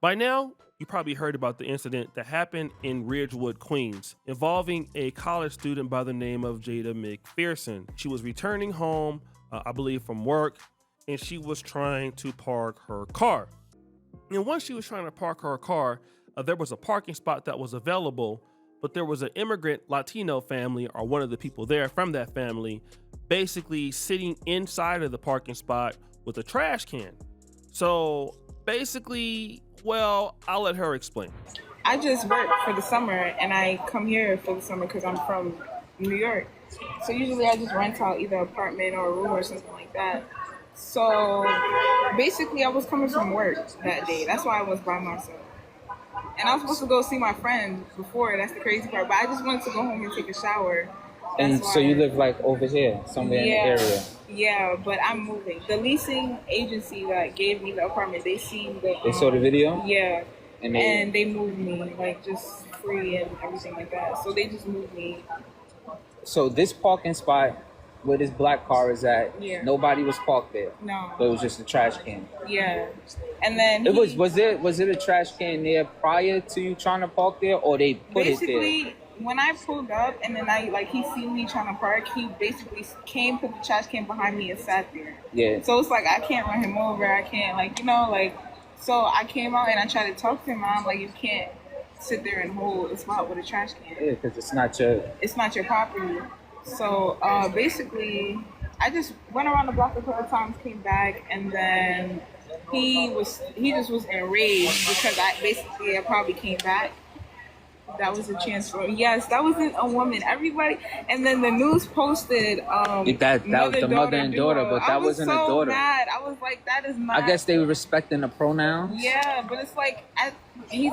By now, you probably heard about the incident that happened in Ridgewood, Queens, involving a college student by the name of Jada McPherson. She was returning home, I believe from work, and she was trying to park her car. And once she was trying to park her car, there was a parking spot that was available, but there was an immigrant Latino family, or one of the people there from that family, basically sitting inside of the parking spot with a trash can. So basically, well, I'll let her explain. I just work for the summer and I come here for the summer because I'm from New York. So usually I just rent out either an apartment or a room or something like that. So basically I was coming from work that day. That's why I was by myself. And I was supposed to go see my friend before. That's the crazy part. But I just wanted to go home and take a shower. And so you live like over here, somewhere in the area? Yeah, but I'm moving. The leasing agency that gave me the apartment, they seen the... They saw the video? Yeah. And they moved me, like, just free and everything like that. So they just moved me. So this parking spot where this black car is at, nobody was parked there? No. So it was just a trash can? Yeah. And then was it a trash can there prior to you trying to park there, or they put it there? Basically, when I pulled up and then he seen me trying to park, he basically came, put the trash can behind me and sat there. Yeah. So it's like I can't run him over. I can't, so I came out and I tried to talk to him. And I'm like, you can't sit there and hold a spot with a trash can. Yeah, because it's not your property. So basically, I just went around the block a couple times, came back, and then he just was enraged because I probably came back. That was a chance for him. Yes, that wasn't a woman. Everybody, and then the news posted that was the mother and daughter, but that wasn't a daughter. Mad. I was like, that is not. I guess they were respecting the pronouns. Yeah, but it's like he's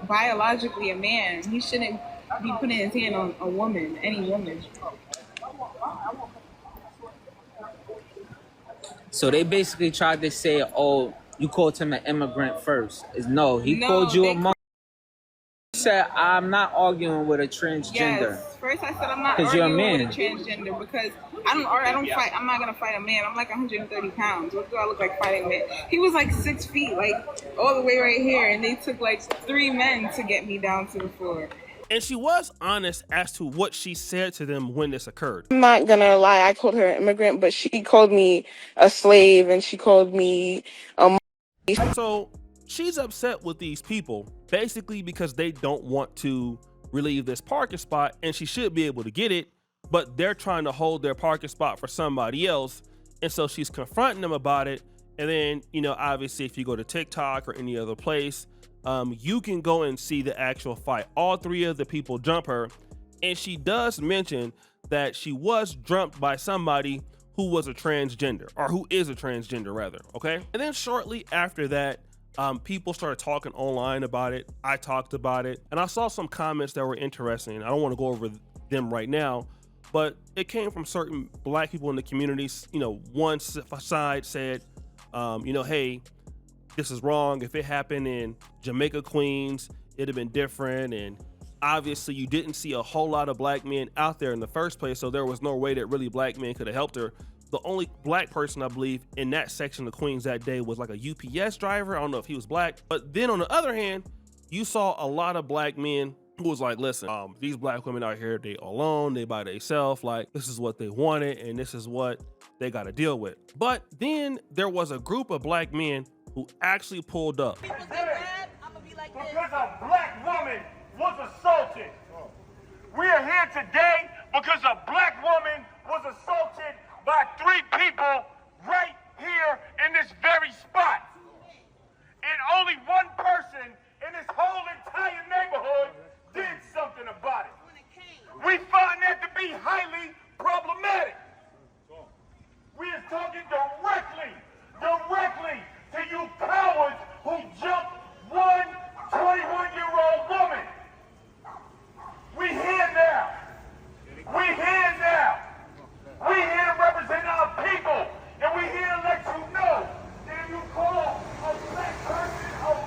biologically a man. He shouldn't be putting his hand on a woman, any woman. So they basically tried to say, "Oh, you called him an immigrant first." No, he called you a mother. Said, I'm not arguing with a transgender. Yes. First I said I'm not arguing with a transgender because I don't fight. I'm not gonna fight a man. I'm like 130 pounds. What do I look like fighting a man? He was like 6 feet, like all the way right here, and they took like 3 men to get me down to the floor. And she was honest as to what she said to them when this occurred. I'm not gonna lie, I called her an immigrant, but she called me a slave and she called me So she's upset with these people basically because they don't want to relieve this parking spot, and she should be able to get it, but they're trying to hold their parking spot for somebody else. And so she's confronting them about it. And then, obviously if you go to TikTok or any other place, you can go and see the actual fight. All 3 of the people jump her, and she does mention that she was jumped by somebody who was a transgender, or who is a transgender rather, okay? And then shortly after that, people started talking online about it. I talked about it, and I saw some comments that were interesting. I don't want to go over them right now, but it came from certain black people in the communities. One side said, hey, this is wrong. If it happened in Jamaica, Queens, it'd have been different. And obviously you didn't see a whole lot of black men out there in the first place, so there was no way that really black men could have helped her. The only black person I believe in that section of Queens that day was like a UPS driver. I don't know if he was black. But then on the other hand, you saw a lot of black men who was like, listen, these black women out here, they alone, they by themselves, like this is what they wanted and this is what they got to deal with. But then there was a group of black men who actually pulled up. Because a black woman was assaulted. We are here today because a black woman was assaulted by 3 people right here in this very spot. And only one person in this whole entire neighborhood did something about it. We find that to be highly problematic. We are talking directly to you cowards who jumped one 21-year-old woman. We here now. We here to represent our people, and we here to let you know that if you call a black person a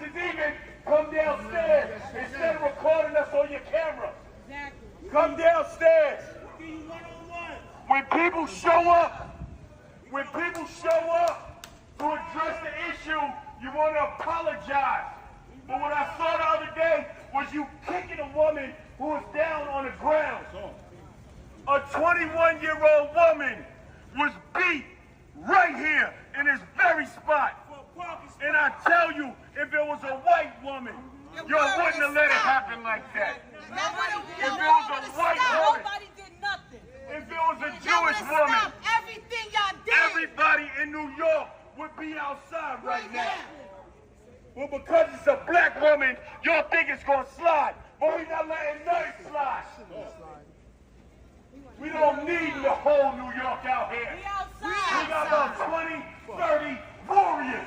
is even, come downstairs instead of recording us on your camera. Come downstairs. When people show up to address the issue, you want to apologize. But what I saw the other day was you kicking a woman who was down on the ground. A 21-year-old woman was beat right here in this very spot. And I tell you, if it was a white woman, you wouldn't have let it happen like that. If it was a white woman, nobody did nothing. if it was a Jewish woman, Everything y'all did. everybody in New York would be outside right now. Well, because it's a black woman, y'all think it's gonna slide. But we're not letting nothing slide. We don't need the whole New York out here. We got about 20, 30 warriors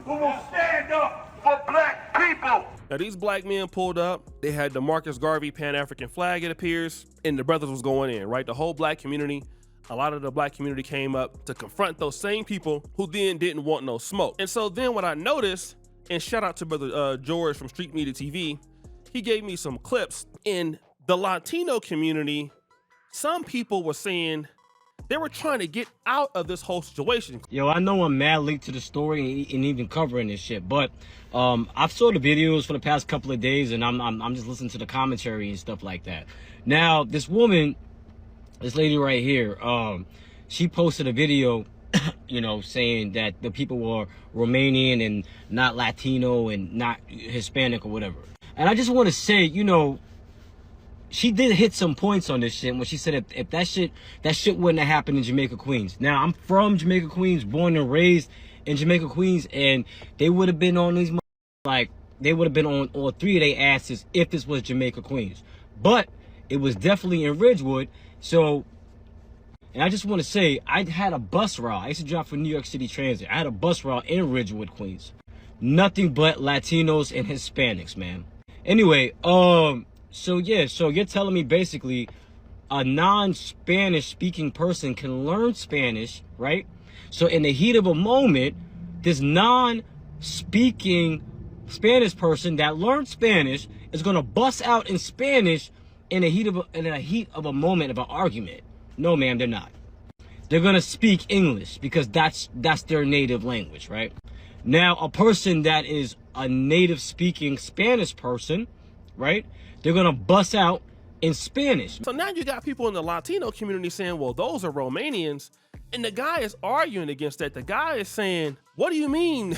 who will stand up for black people. Now these black men pulled up, they had the Marcus Garvey Pan-African flag, it appears, and the brothers was going in, right? The whole black community, a lot of the black community came up to confront those same people who then didn't want no smoke. And so then what I noticed, and shout out to brother George from Street Media TV, he gave me some clips. In the Latino community, some people were saying they were trying to get out of this whole situation. Yo, I know I'm mad late to the story and even covering this shit, but I've saw the videos for the past couple of days, and I'm just listening to the commentary and stuff like that. Now, this woman, this lady right here, she posted a video, you know, saying that the people were Romanian and not Latino and not Hispanic or whatever. And I just want to say, you know, she did hit some points on this shit when she said if that shit wouldn't have happened in Jamaica, Queens. Now, I'm from Jamaica, Queens, born and raised in Jamaica, Queens, and they would have been on these, like, they would have been on all three of their asses if this was Jamaica, Queens. But it was definitely in Ridgewood. So, and I just want to say, I had a bus route. I used to drive for New York City Transit. I had a bus route in Ridgewood, Queens. Nothing but Latinos and Hispanics, man. Anyway, so yeah, so you're telling me basically a non-Spanish speaking person can learn Spanish, right? So in the heat of a moment, this non-speaking Spanish person that learned Spanish is gonna bust out in Spanish in the heat of a moment of an argument. No, ma'am, they're not. They're gonna speak English because that's their native language, right? Now, a person that is a native speaking Spanish person, right? They're gonna bust out in Spanish. So now you got people in the Latino community saying, well, those are Romanians. And the guy is arguing against that. The guy is saying, what do you mean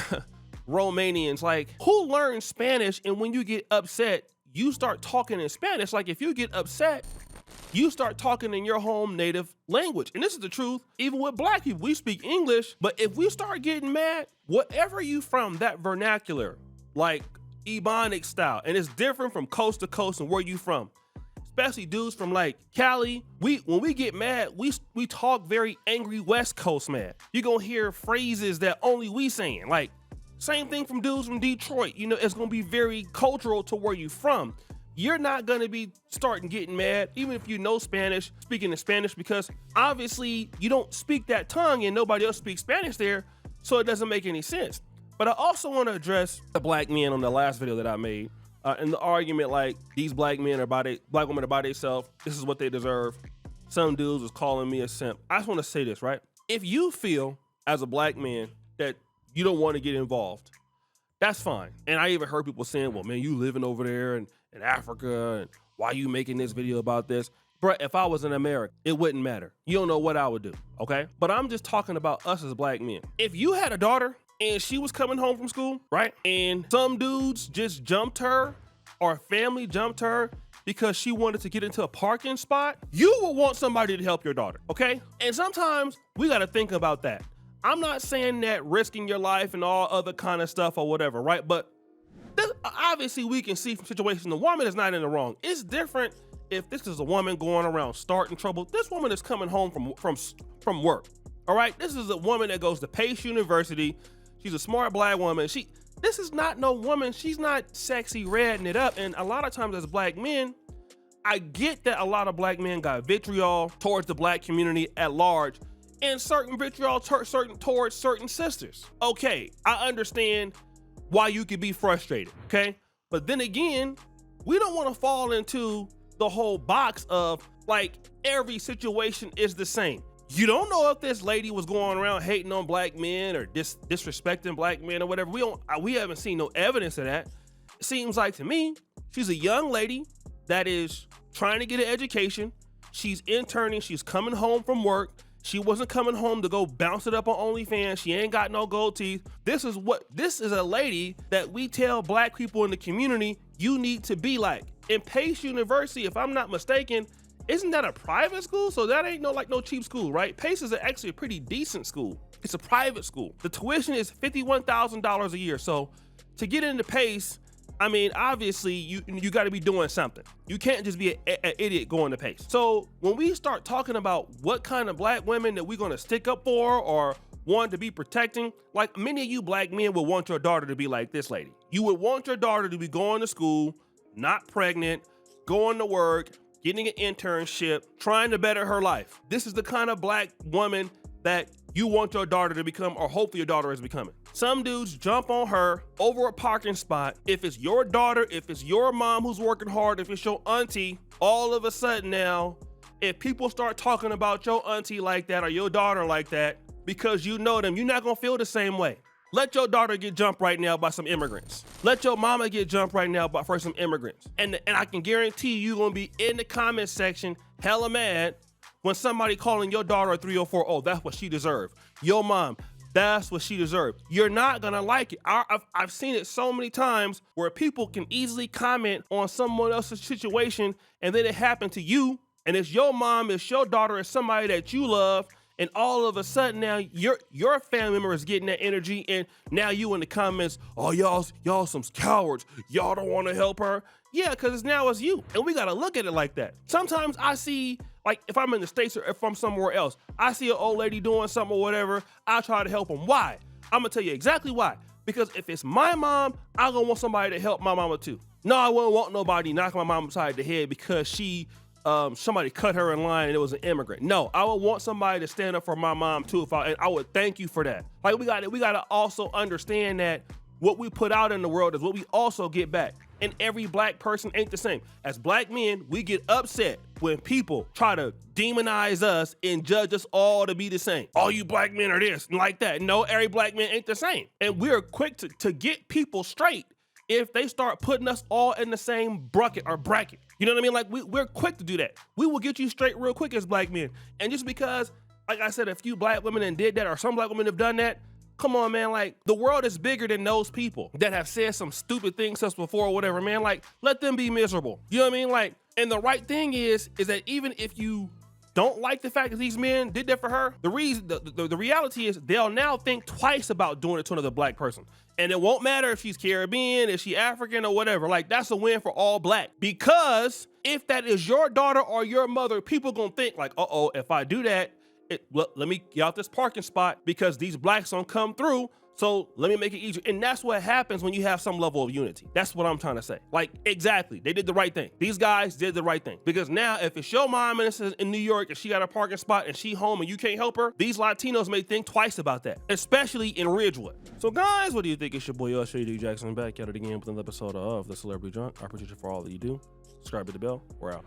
Romanians? Like, who learns Spanish? And when you get upset, you start talking in Spanish. Like, if you get upset, you start talking in your home native language. And this is the truth, even with black people, we speak English, but if we start getting mad, whatever you from, that vernacular, like Ebonic style, and it's different from coast to coast and where you from, especially dudes from like Cali, when we get mad, we talk very angry West Coast mad. You're gonna hear phrases that only we saying, like same thing from dudes from Detroit. You know, it's gonna be very cultural to where you from. You're not gonna be starting getting mad, even if you know Spanish, speaking in Spanish, because obviously you don't speak that tongue and nobody else speaks Spanish there, so it doesn't make any sense. But I also want to address the black men on the last video that I made, and the argument like these black men are by black women are by themselves. This is what they deserve. Some dudes was calling me a simp. I just want to say this, right? If you feel as a black man that you don't want to get involved, that's fine. And I even heard people saying, well, man, you living over there in Africa, and why you making this video about this? Bruh, if I was in America, it wouldn't matter. You don't know what I would do, okay? But I'm just talking about us as black men. If you had a daughter and she was coming home from school, right? And some dudes just jumped her, or family jumped her because she wanted to get into a parking spot, you will want somebody to help your daughter, okay? And sometimes we gotta think about that. I'm not saying that risking your life and all other kind of stuff or whatever, right? But this, obviously we can see from situation, the woman is not in the wrong. It's different if this is a woman going around starting trouble. This woman is coming home from work, all right? This is a woman that goes to Pace University. She's a smart black woman. This is not no woman. She's not sexy redding it up. And a lot of times as black men, I get that a lot of black men got vitriol towards the black community at large, and certain vitriol towards certain sisters. Okay, I understand why you could be frustrated, okay? But then again, we don't want to fall into the whole box of like every situation is the same. You don't know if this lady was going around hating on black men or disrespecting black men or whatever. We haven't seen no evidence of that. It seems like to me, she's a young lady that is trying to get an education. She's interning. She's coming home from work. She wasn't coming home to go bounce it up on OnlyFans. She ain't got no gold teeth. This is a lady that we tell black people in the community you need to be like. In Pace University, if I'm not mistaken, isn't that a private school? So that ain't no cheap school, right? Pace is actually a pretty decent school. It's a private school. The tuition is $51,000 a year. So to get into Pace, I mean, obviously you got to be doing something. You can't just be an idiot going to Pace. So when we start talking about what kind of black women that we're going to stick up for or want to be protecting, like many of you black men would want your daughter to be like this lady. You would want your daughter to be going to school, not pregnant, going to work, getting an internship, trying to better her life. This is the kind of black woman that you want your daughter to become, or hopefully your daughter is becoming. Some dudes jump on her over a parking spot. If it's your daughter, if it's your mom who's working hard, if it's your auntie, all of a sudden now, if people start talking about your auntie like that or your daughter like that, because you know them, you're not gonna feel the same way. Let your daughter get jumped right now by some immigrants. Let your mama get jumped right now for some immigrants. And I can guarantee you're gonna be in the comment section hella mad when somebody calling your daughter a 304, oh, that's what she deserved. Your mom, that's what she deserved. You're not gonna like it. I've seen it so many times where people can easily comment on someone else's situation and then it happened to you and it's your mom, it's your daughter, it's somebody that you love, and all of a sudden now your family member is getting that energy and now you in the comments, oh, y'all some cowards. Y'all don't want to help her. Yeah, because now it's you. And we got to look at it like that. Sometimes I see, like if I'm in the States or if I'm somewhere else, I see an old lady doing something or whatever, I try to help them. Why? I'm going to tell you exactly why. Because if it's my mom, I'm going to want somebody to help my mama too. No, I wouldn't want nobody knocking my mom upside the head because somebody cut her in line and it was an immigrant. No, I would want somebody to stand up for my mom too, and I would thank you for that. Like we got to also understand that what we put out in the world is what we also get back. And every black person ain't the same. As black men, we get upset when people try to demonize us and judge us all to be the same. All you black men are this and like that. No, every black man ain't the same. And we're quick to get people straight if they start putting us all in the same bracket. You know what I mean? Like we're quick to do that. We will get you straight real quick as black men. And just because, like I said, a few black women and did that, or some black women have done that, come on, man. Like the world is bigger than those people that have said some stupid things to us before or whatever, man. Like let them be miserable. You know what I mean? Like, and the right thing is that even if you don't like the fact that these men did that for her, the reality is they'll now think twice about doing it to another black person. And it won't matter if she's Caribbean, if she's African or whatever. Like that's a win for all black. Because if that is your daughter or your mother, people gonna think like, uh-oh, if I do that, let me get out this parking spot because these blacks don't come through. So let me make it easier. And that's what happens when you have some level of unity. That's what I'm trying to say. Like, exactly. They did the right thing. These guys did the right thing. Because now if it's your mom and it's in New York and she got a parking spot and she home and you can't help her, these Latinos may think twice about that, especially in Ridgewood. So guys, what do you think? It's your boy, D Jackson, back at it again with another episode of The Celebrity Drunk. I appreciate you for all that you do. Subscribe to the bell. We're out.